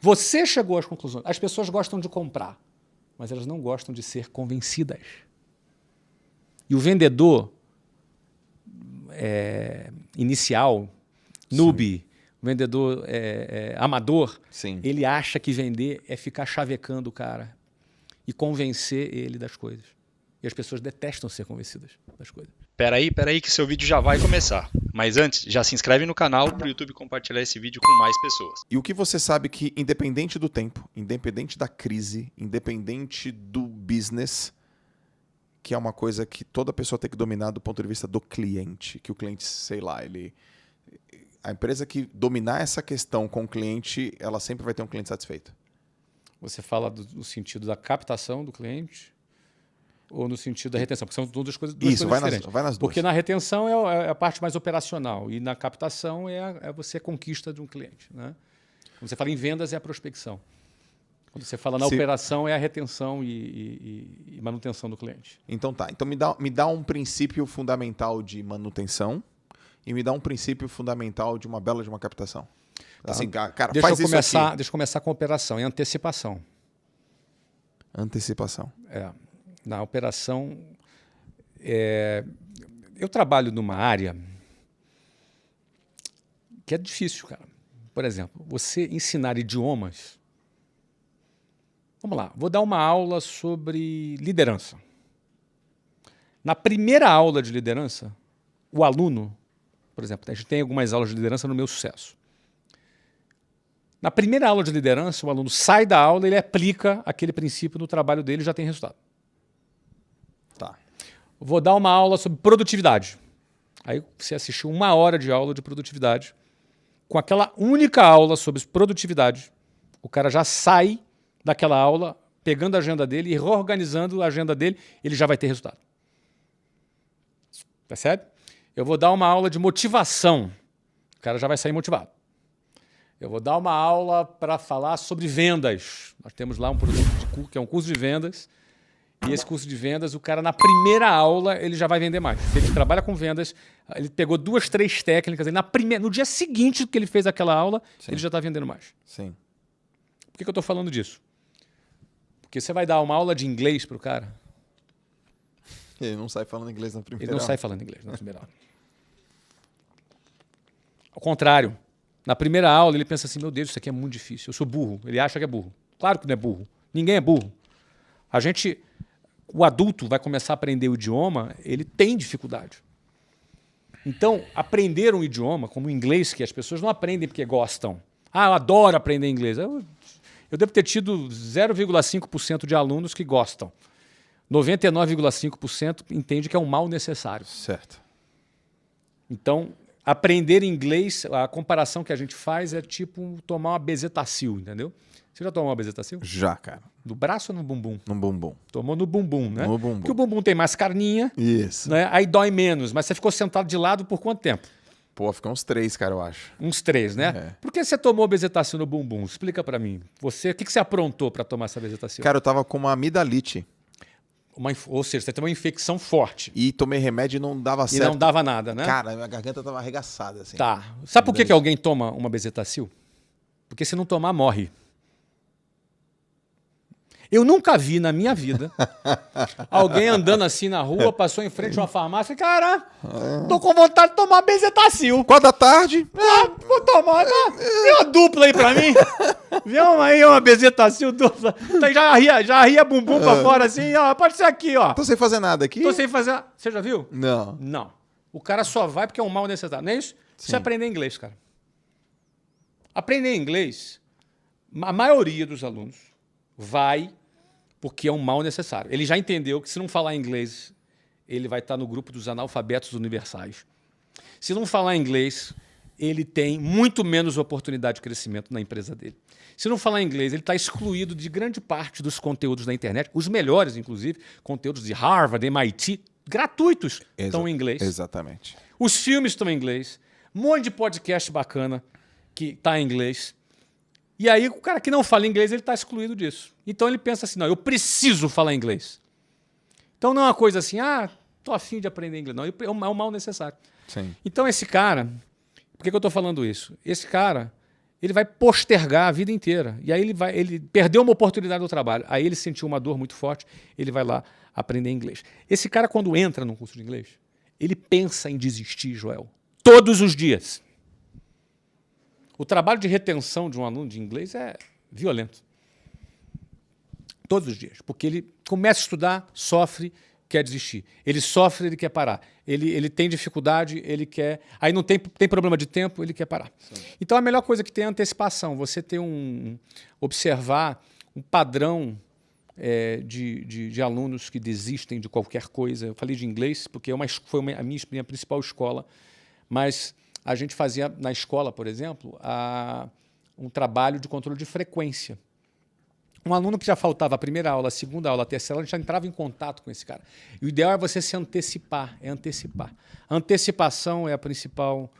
Você chegou às conclusões. As pessoas gostam de comprar, mas elas não gostam de ser convencidas. E o vendedor inicial, noob, vendedor amador, Sim. ele acha que vender é ficar chavecando o cara e convencer ele das coisas. E as pessoas detestam ser convencidas das coisas. Peraí que seu vídeo já vai começar. Mas antes, já se inscreve no canal para o YouTube compartilhar esse vídeo com mais pessoas. E o que você sabe que, independente do tempo, independente da crise, independente do business, que é uma coisa que toda pessoa tem que dominar do ponto de vista do cliente, que o cliente, sei lá, a empresa que dominar essa questão com o cliente, ela sempre vai ter um cliente satisfeito. Você fala do sentido da captação do cliente ou no sentido da retenção? Porque são duas coisas Isso, diferentes. vai nas duas. Porque na retenção é a parte mais operacional e na captação é você a conquista de um cliente. Né? Quando você fala em vendas, é a prospecção. Quando você fala na operação, é a retenção e manutenção do cliente. Então tá. Então me dá um princípio fundamental de manutenção e me dá um princípio fundamental de uma bela de uma captação. Tá. Assim, cara, Deixa faz eu isso aqui. Deixa eu começar com a operação, é antecipação. Antecipação. Na operação, eu trabalho numa área que é difícil, cara. Por exemplo, você ensinar idiomas. Vamos lá, vou dar uma aula sobre liderança. Na primeira aula de liderança, o aluno, por exemplo, a gente tem algumas aulas de liderança no Meu Sucesso. Na primeira aula de liderança, o aluno sai da aula, ele aplica aquele princípio no trabalho dele e já tem resultado. Tá. Vou dar uma aula sobre produtividade. Aí você assistiu 1 hora de aula de produtividade. Com aquela única aula sobre produtividade, o cara já sai daquela aula, pegando a agenda dele e reorganizando a agenda dele, ele já vai ter resultado. Percebe? Eu vou dar uma aula de motivação. O cara já vai sair motivado. Eu vou dar uma aula para falar sobre vendas. Nós temos lá um produto que é um curso de vendas. E esse curso de vendas, o cara na primeira aula ele já vai vender mais. Se ele trabalha com vendas, ele pegou 2, 3 técnicas. No dia seguinte que ele fez aquela aula, ele já está vendendo mais. Sim. Por que eu estou falando disso? Porque você vai dar uma aula de inglês para o cara. Ele não sai falando inglês na primeira Ele não aula. sai falando inglês na primeira aula. Ao contrário. Na primeira aula, ele pensa assim, meu Deus, isso aqui é muito difícil, eu sou burro. Ele acha que é burro. Claro que não é burro. Ninguém é burro. O adulto vai começar a aprender o idioma, ele tem dificuldade. Então, aprender um idioma, como o inglês, que as pessoas não aprendem porque gostam. Eu adoro aprender inglês. Eu devo ter tido 0,5% de alunos que gostam. 99,5% entende que é um mal necessário. Certo. Então, aprender inglês, a comparação que a gente faz é tipo tomar uma bezetacil, entendeu? Você já tomou uma bezetacil? Já, cara. No braço ou no bumbum? No bumbum. Tomou no bumbum, né? No bumbum. Porque o bumbum tem mais carninha, Isso. né? Aí dói menos. Mas você ficou sentado de lado por quanto tempo? Pô, ficou uns 3, cara, eu acho. Uns 3, né? É. Por que você tomou bezetacil no bumbum? Explica pra mim. O que você aprontou pra tomar essa bezetacil? Cara, eu tava com uma amidalite. Ou seja, você tem uma infecção forte. E tomei remédio e não dava certo. E não dava nada, né? Cara, minha garganta tava arregaçada, assim. Tá. Sabe por que alguém toma uma bezetacil? Porque se não tomar, morre. Eu nunca vi na minha vida alguém andando assim na rua, passou em frente a uma farmácia e, cara, tô com vontade de tomar bezetacil. 4 da tarde. Vou tomar. Vê uma dupla aí pra mim. Vê aí uma bezetacil dupla. Já ria bumbum pra fora assim, ó. Pode ser aqui, ó. Tô sem fazer nada aqui. Tô sem fazer. Você já viu? Não. Não. O cara só vai porque é um mal necessário. Não é isso? Você aprender inglês, cara. Aprender inglês, a maioria dos alunos vai porque é um mal necessário. Ele já entendeu que se não falar inglês, ele vai estar no grupo dos analfabetos universais. Se não falar inglês, ele tem muito menos oportunidade de crescimento na empresa dele. Se não falar inglês, ele está excluído de grande parte dos conteúdos da internet, os melhores, inclusive, conteúdos de Harvard, MIT, gratuitos, estão em inglês. Exatamente. Os filmes estão em inglês, um monte de podcast bacana que está em inglês. E aí o cara que não fala inglês, ele está excluído disso. Então ele pensa assim, não, eu preciso falar inglês. Então não é uma coisa assim, tô afim de aprender inglês. Não, é um mal necessário. Sim. Então esse cara, por que eu estou falando isso? Esse cara, ele vai postergar a vida inteira. E aí ele perdeu uma oportunidade do trabalho. Aí ele sentiu uma dor muito forte, ele vai lá aprender inglês. Esse cara, quando entra num curso de inglês, ele pensa em desistir, Joel, todos os dias. O trabalho de retenção de um aluno de inglês é violento. Todos os dias. Porque ele começa a estudar, sofre, quer desistir. Ele sofre, ele quer parar. Ele tem dificuldade, ele quer... Aí não tem problema de tempo, ele quer parar. Sim. Então a melhor coisa que tem é a antecipação. Você ter observar um padrão de alunos que desistem de qualquer coisa. Eu falei de inglês porque foi a minha principal escola, mas a gente fazia na escola, por exemplo, um trabalho de controle de frequência. Um aluno que já faltava a primeira aula, a segunda aula, a terceira aula, a gente já entrava em contato com esse cara. E o ideal é você se antecipar, antecipar. A antecipação é a principal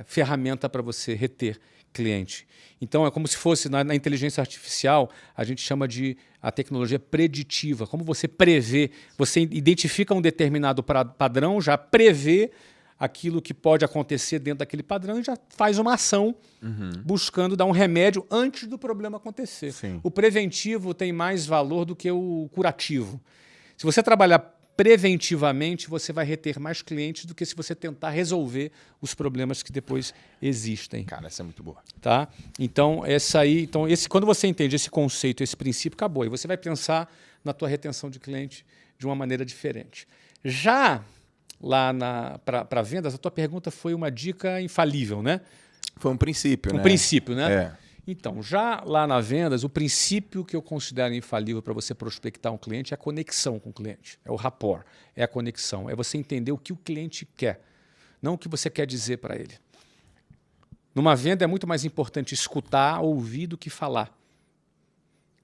ferramenta para você reter cliente. Então, é como se fosse, na inteligência artificial, a gente chama de a tecnologia preditiva. Como você prevê, você identifica um determinado padrão, já prevê aquilo que pode acontecer dentro daquele padrão e já faz uma ação buscando dar um remédio antes do problema acontecer. Sim. O preventivo tem mais valor do que o curativo. Se você trabalhar preventivamente, você vai reter mais clientes do que se você tentar resolver os problemas que depois existem. Cara, essa é muito boa. Tá? Então, quando você entende esse conceito, esse princípio, acabou. E você vai pensar na tua retenção de cliente de uma maneira diferente. Já lá para vendas, a tua pergunta foi uma dica infalível, né? Foi um princípio, né? Um princípio, né? É. Então, já lá na vendas, o princípio que eu considero infalível para você prospectar um cliente é a conexão com o cliente. É o rapport, é a conexão. É você entender o que o cliente quer, não o que você quer dizer para ele. Numa venda é muito mais importante escutar, ouvir do que falar.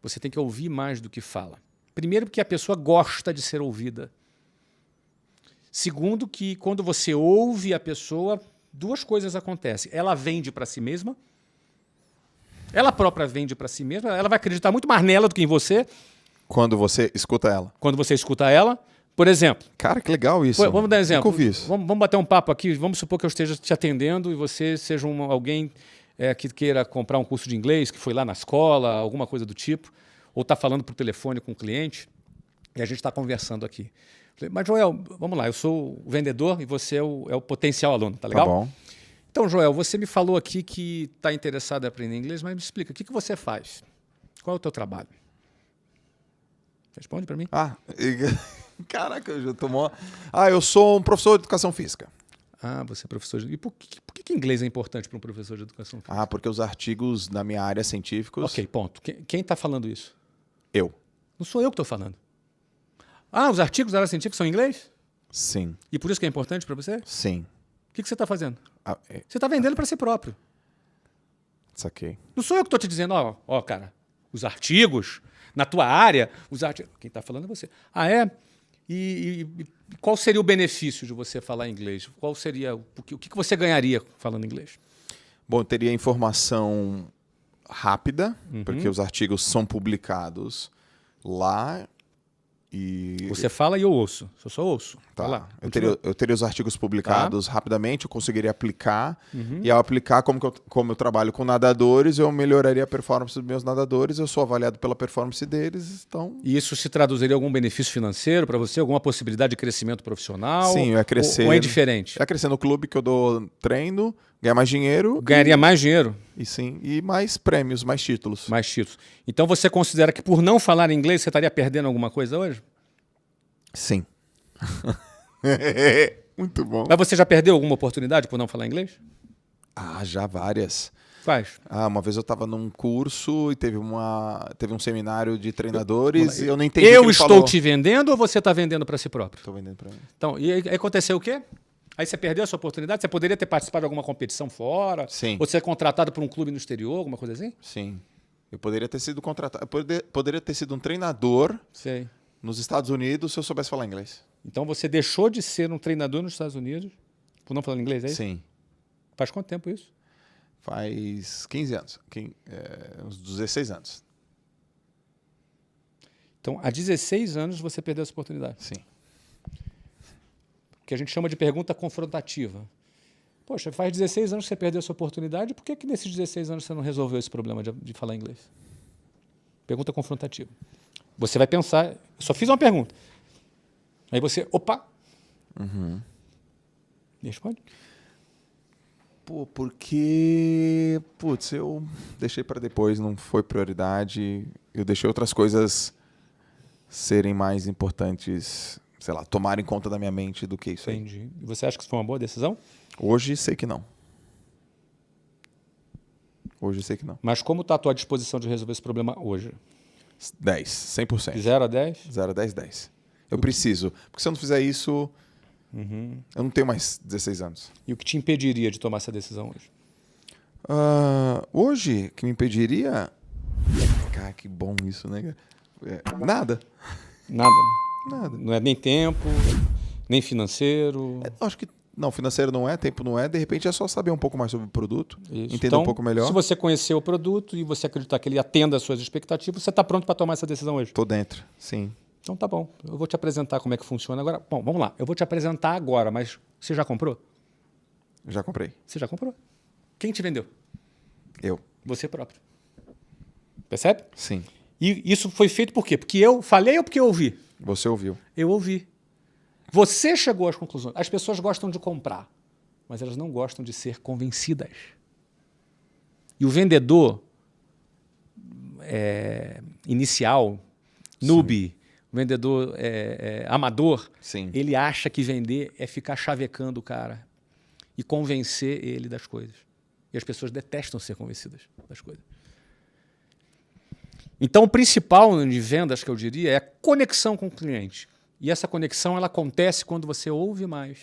Você tem que ouvir mais do que fala. Primeiro, porque a pessoa gosta de ser ouvida. Segundo, que quando você ouve a pessoa, duas coisas acontecem. Ela vende para si mesma, ela própria vende para si mesma, ela vai acreditar muito mais nela do que em você. Quando você escuta ela. Quando você escuta ela. Por exemplo... Cara, que legal isso. Vamos dar um exemplo. Nunca ouvi isso. Vamos bater um papo aqui. Vamos supor que eu esteja te atendendo e você seja alguém que queira comprar um curso de inglês, que foi lá na escola, alguma coisa do tipo, ou está falando por telefone com o cliente, e a gente está conversando aqui. Mas, Joel, vamos lá, eu sou o vendedor e você é o potencial aluno, tá legal? Tá bom. Então, Joel, você me falou aqui que está interessado em aprender inglês, mas me explica, o que você faz? Qual é o teu trabalho? Responde para mim. Caraca, eu já tomou... eu sou um professor de educação física. Você é professor de... E por que inglês é importante para um professor de educação física? Porque os artigos da minha área científicos... Ok, ponto. Quem está falando isso? Eu. Não sou eu que estou falando. Os artigos da área científica são em inglês? Sim. E por isso que é importante para você? Sim. O que você está fazendo? Você está vendendo para si próprio. Saquei. Não sou eu que estou te dizendo, cara, os artigos na tua área, quem está falando é você. E qual seria o benefício de você falar inglês? Qual seria o que você ganharia falando inglês? Bom, eu teria informação rápida, porque os artigos são publicados lá e... Você fala e eu ouço. Eu só ouço. Tá. Vai lá, eu teria os artigos publicados rapidamente, eu conseguiria aplicar. E ao aplicar, como eu trabalho com nadadores, eu melhoraria a performance dos meus nadadores, eu sou avaliado pela performance deles. Então... E isso se traduziria em algum benefício financeiro para você? Alguma possibilidade de crescimento profissional? Sim, eu ia crescer. Ou é indiferente? Eu ia crescer no clube que eu dou treino, ganhar mais dinheiro. Ganharia mais dinheiro? E mais prêmios, mais títulos. Mais títulos. Então você considera que por não falar inglês você estaria perdendo alguma coisa hoje? Sim. Muito bom. Mas você já perdeu alguma oportunidade por não falar inglês? Já várias. Quais? Uma vez eu estava num curso e teve um seminário de treinadores e eu não entendi. Eu estou te vendendo ou você está vendendo para si próprio? Estou vendendo para mim. Então, e aí aconteceu o quê? Aí você perdeu a sua oportunidade? Você poderia ter participado de alguma competição fora? Sim. Ou ser contratado por um clube no exterior, alguma coisa assim? Sim. Eu poderia ter sido contratado. Eu poderia ter sido um treinador nos Estados Unidos se eu soubesse falar inglês. Então você deixou de ser um treinador nos Estados Unidos por não falar inglês, é isso? Sim. Faz quanto tempo isso? Faz 15 anos. Uns 16 anos. Então, há 16 anos você perdeu essa oportunidade. Sim. Que a gente chama de pergunta confrontativa. Poxa, faz 16 anos que você perdeu essa oportunidade, por que nesses 16 anos você não resolveu esse problema de falar inglês? Pergunta confrontativa. Você vai pensar, eu só fiz uma pergunta. Aí você, opa! Responde. Pô, porque... Putz, eu deixei para depois, não foi prioridade. Eu deixei outras coisas serem mais importantes, sei lá, tomarem conta da minha mente do que isso aí. Entendi. E você acha que isso foi uma boa decisão? Hoje sei que não. Hoje sei que não. Mas como está a tua disposição de resolver esse problema hoje? 10, 100%. De 0 a 10? 0 a 10, 10. Eu preciso. Porque se eu não fizer isso, eu não tenho mais 16 anos. E o que te impediria de tomar essa decisão hoje? Hoje, o que me impediria... Cara, que bom isso, né? Nada. Nada. Nada. Não é nem tempo, nem financeiro. Acho que não, financeiro não é, tempo não é. De repente é só saber um pouco mais sobre o produto, Isso. entender Então, um pouco melhor. se você conhecer o produto e você acreditar que ele atenda às suas expectativas, você está pronto para tomar essa decisão hoje. Tô dentro, sim. Então tá bom. Eu vou te apresentar como é que funciona agora. Bom, vamos lá. Eu vou te apresentar agora, mas você já comprou? Já comprei. Você já comprou. Quem te vendeu? Eu. Você próprio. Percebe? Sim. E isso foi feito por quê? Porque eu falei ou porque eu ouvi? Você ouviu. Eu ouvi. Você chegou às conclusões. As pessoas gostam de comprar, mas elas não gostam de ser convencidas. E o vendedor inicial, noob, o vendedor amador, Sim. ele acha que vender é ficar chavecando o cara e convencer ele das coisas. E as pessoas detestam ser convencidas das coisas. Então, o principal de vendas, que eu diria, é a conexão com o cliente. E essa conexão ela acontece quando você ouve mais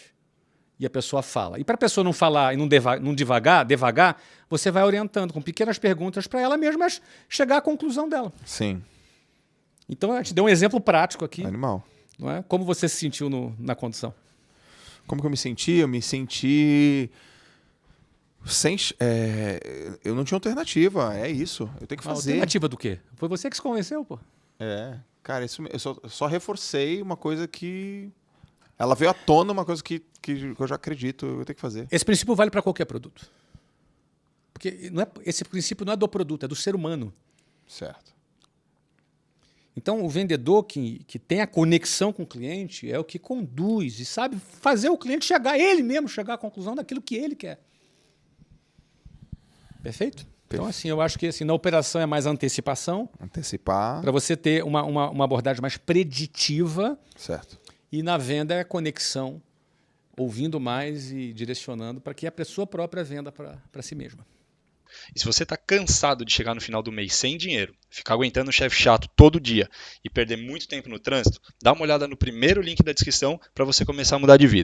e a pessoa fala. E para a pessoa não falar e não devagar, você vai orientando com pequenas perguntas para ela mesma chegar à conclusão dela. Sim. Então, eu te dei um exemplo prático aqui. Animal. Não é? Como você se sentiu na condução? Como que eu me senti? Eu me senti... eu não tinha alternativa, é isso. Eu tenho que fazer. Alternativa do quê? Foi você que se convenceu, pô. Cara, isso, eu só reforcei uma coisa que... Ela veio à tona, uma coisa que eu já acredito, eu tenho que fazer. Esse princípio vale para qualquer produto. Porque esse princípio não é do produto, é do ser humano. Certo. Então, o vendedor que tem a conexão com o cliente é o que conduz e sabe fazer o cliente ele mesmo chegar à conclusão daquilo que ele quer. Perfeito? Então, assim, eu acho que assim, na operação é mais antecipação. Antecipar. Para você ter uma abordagem mais preditiva. Certo. E na venda é a conexão, ouvindo mais e direcionando para que a pessoa própria venda para si mesma. E se você está cansado de chegar no final do mês sem dinheiro, ficar aguentando o chefe chato todo dia e perder muito tempo no trânsito, dá uma olhada no primeiro link da descrição para você começar a mudar de vida.